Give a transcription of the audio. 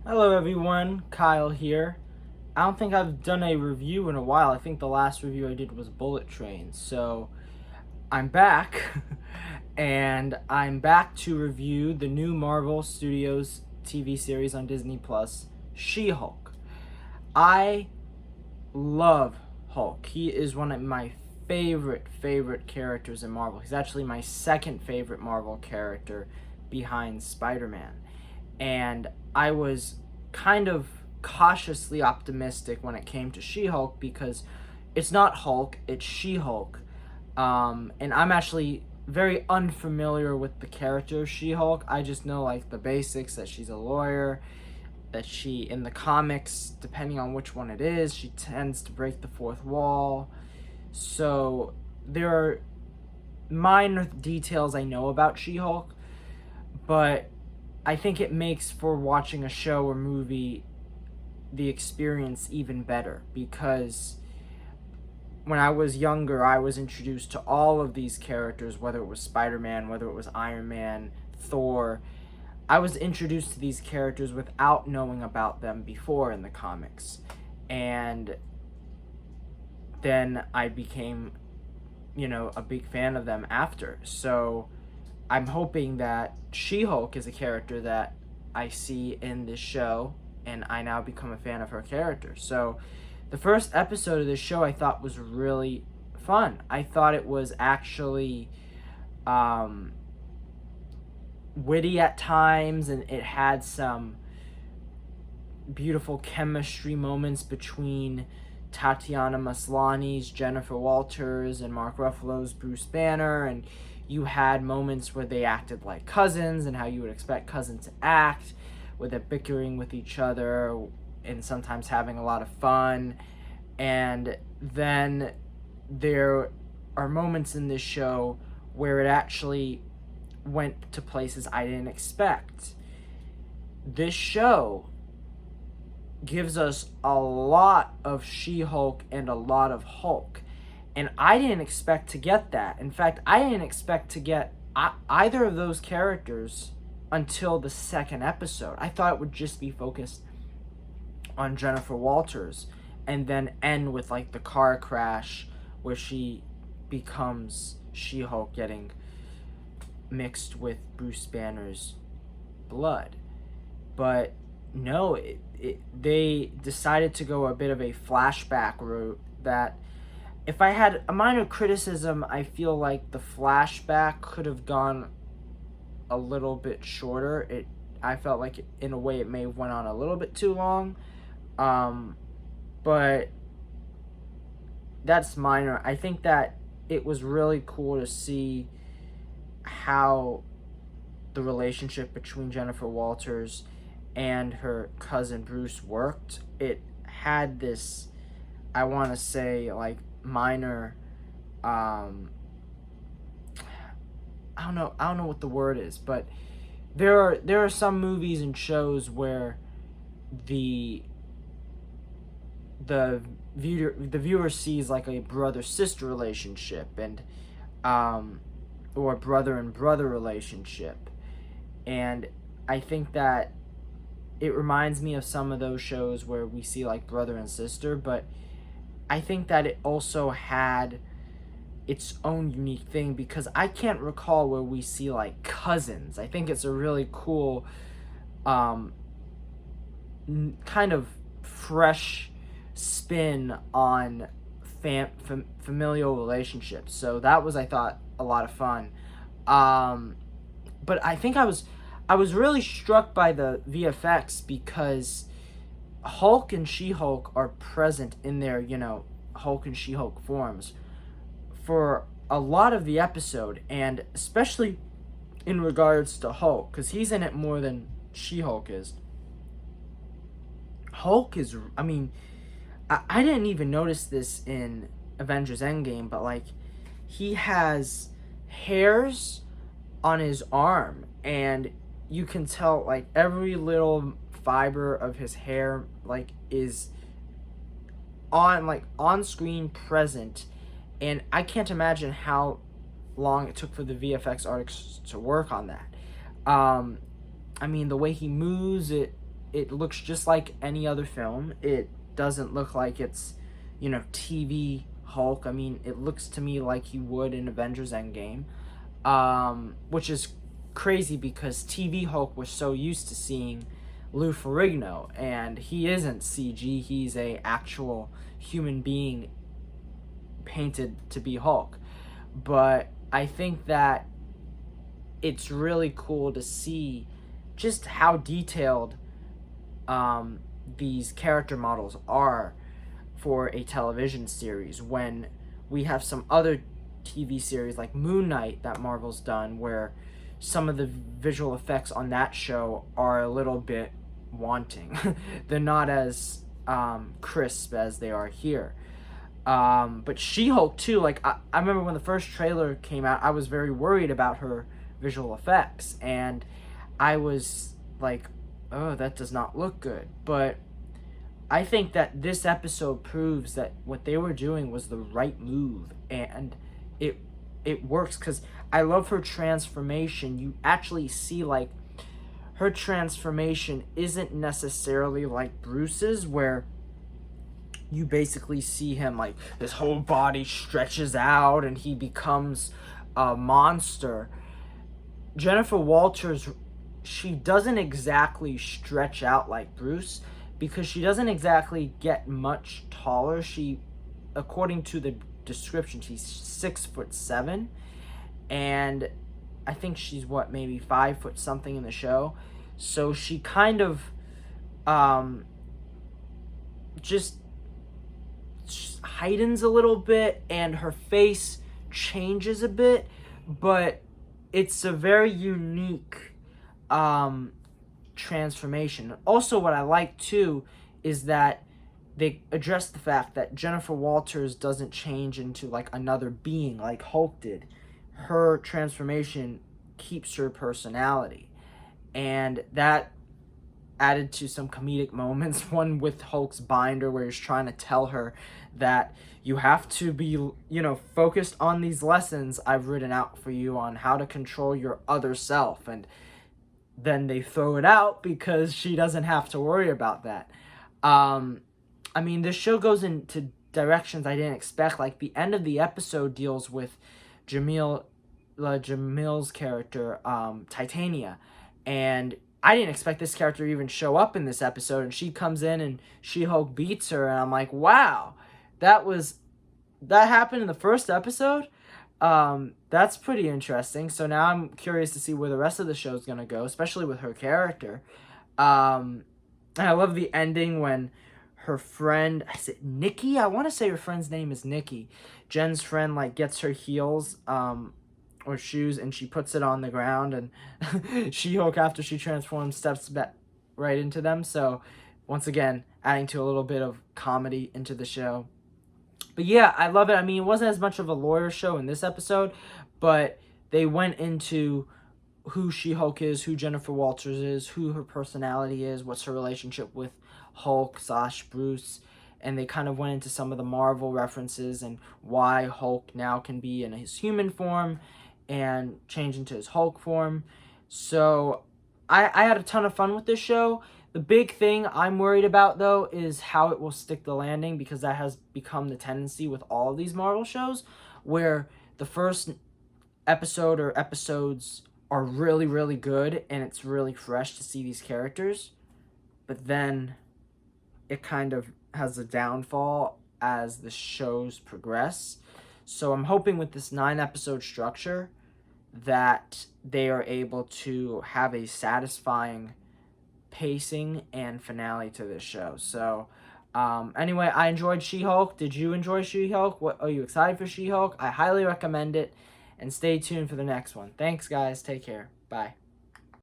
Hello everyone, Kyle here. I don't think I've done a review in a while. I think the last review I did was Bullet Train. So I'm back, and I'm back to review the new Marvel Studios TV series on Disney Plus, She-Hulk. I love Hulk. He is one of my favorite characters in Marvel. He's actually my second favorite Marvel character behind Spider-Man. And I was kind of cautiously optimistic when it came to She-Hulk because it's not Hulk, it's She-Hulk. And I'm actually very unfamiliar with the character of She-Hulk. I just know like the basics, that she's a lawyer, that she, in the comics, depending on which one it is, she tends to break the fourth wall. So there are minor details I know about She-Hulk, but I think it makes for watching a show or movie the experience even better, because when I was younger, I was introduced to all of these characters, whether it was Spider-Man, whether it was Iron Man, Thor. I was introduced to these characters without knowing about them before in the comics. And then I became, a big fan of them after. So I'm hoping that She-Hulk is a character that I see in this show, and I now become a fan of her character. So the first episode of this show I thought was really fun. I thought it was actually witty at times, and it had some beautiful chemistry moments between Tatiana Maslany's Jennifer Walters and Mark Ruffalo's Bruce Banner, and you had moments where they acted like cousins and how you would expect cousins to act, where they're bickering with each other and sometimes having a lot of fun. And then there are moments in this show where it actually went to places I didn't expect. This show gives us a lot of She-Hulk and a lot of Hulk. And I didn't expect to get that. In fact, I didn't expect to get either of those characters until the second episode. I thought it would just be focused on Jennifer Walters and then end with like the car crash where she becomes She-Hulk getting mixed with Bruce Banner's blood. But no, they decided to go a bit of a flashback route that, if I had a minor criticism, I feel like the flashback could have gone a little bit shorter. I felt like in a way it may have went on a little bit too long. But that's minor. I think that it was really cool to see how the relationship between Jennifer Walters and her cousin Bruce worked. It had this, I want to say, like, minor, I don't know what the word is, but there are some movies and shows where the viewer sees like a brother sister relationship, and or brother and brother relationship, and I think that it reminds me of some of those shows where we see like brother and sister, but I think that it also had its own unique thing, because I can't recall where we see like cousins. I think it's a really cool kind of fresh spin on familial relationships. So that was, I thought, a lot of fun. But I think I was really struck by the VFX, because Hulk and She-Hulk are present in their, Hulk and She-Hulk forms for a lot of the episode, and especially in regards to Hulk, because he's in it more than She-Hulk is. Hulk is, I mean, I didn't even notice this in Avengers Endgame, but like, he has hairs on his arm, and you can tell like every little fiber of his hair like is on screen present, and I can't imagine how long it took for the VFX artists to work on that. I mean, the way he moves, it it looks just like any other film. It doesn't look like it's, TV Hulk. I mean, it looks to me like he would in Avengers Endgame, which is crazy because TV Hulk was so used to seeing Lou Ferrigno, and he isn't CG. He's a actual human being painted to be Hulk. But I think that it's really cool to see just how detailed these character models are for a television series, when we have some other TV series like Moon Knight that Marvel's done, where some of the visual effects on that show are a little bit wanting. They're not as crisp as they are here. But She-Hulk too, like I remember when the first trailer came out, I was very worried about her visual effects, and I was like, oh, that does not look good. But I think that this episode proves that what they were doing was the right move, and it works, because I love her transformation. You actually see, like, her transformation isn't necessarily like Bruce's, where you basically see him, like, his whole body stretches out and he becomes a monster. Jennifer Walters, she doesn't exactly stretch out like Bruce, because she doesn't exactly get much taller. She, according to the description, she's 6'7", and I think she's maybe 5 foot something in the show. So she kind of just heightens a little bit, and her face changes a bit, but it's a very unique transformation. Also, what I like too is that they address the fact that Jennifer Walters doesn't change into like another being like Hulk did. Her transformation keeps her personality, and that added to some comedic moments. One with Hulk's binder, where he's trying to tell her that you have to be, focused on these lessons I've written out for you on how to control your other self. And then they throw it out because she doesn't have to worry about that. I mean, this show goes into directions I didn't expect. Like, the end of the episode deals with Jamil's character, Titania. And I didn't expect this character to even show up in this episode. And she comes in and She-Hulk beats her. And I'm like, wow, that happened in the first episode? That's pretty interesting. So now I'm curious to see where the rest of the show is going to go, especially with her character. And I love the ending when her friend, is it Nikki? I want to say her friend's name is Nikki. Jen's friend, like, gets her heels, or shoes, and she puts it on the ground, and She-Hulk, after she transforms, steps back right into them. So once again, adding to a little bit of comedy into the show. But yeah, I love it. I mean, it wasn't as much of a lawyer show in this episode, but they went into who She-Hulk is, who Jennifer Walters is, who her personality is, what's her relationship with Hulk / Bruce, and they kind of went into some of the Marvel references and why Hulk now can be in his human form and change into his Hulk form. So I had a ton of fun with this show. The big thing I'm worried about, though, is how it will stick the landing, because that has become the tendency with all of these Marvel shows, where the first episode or episodes are really, really good, and it's really fresh to see these characters. But then it kind of has a downfall as the shows progress. So I'm hoping with this 9-episode structure that they are able to have a satisfying pacing and finale to this show. So anyway, I enjoyed She-Hulk. Did you enjoy She-Hulk? What, are you excited for She-Hulk? I highly recommend it, and stay tuned for the next one. Thanks, guys. Take care. Bye.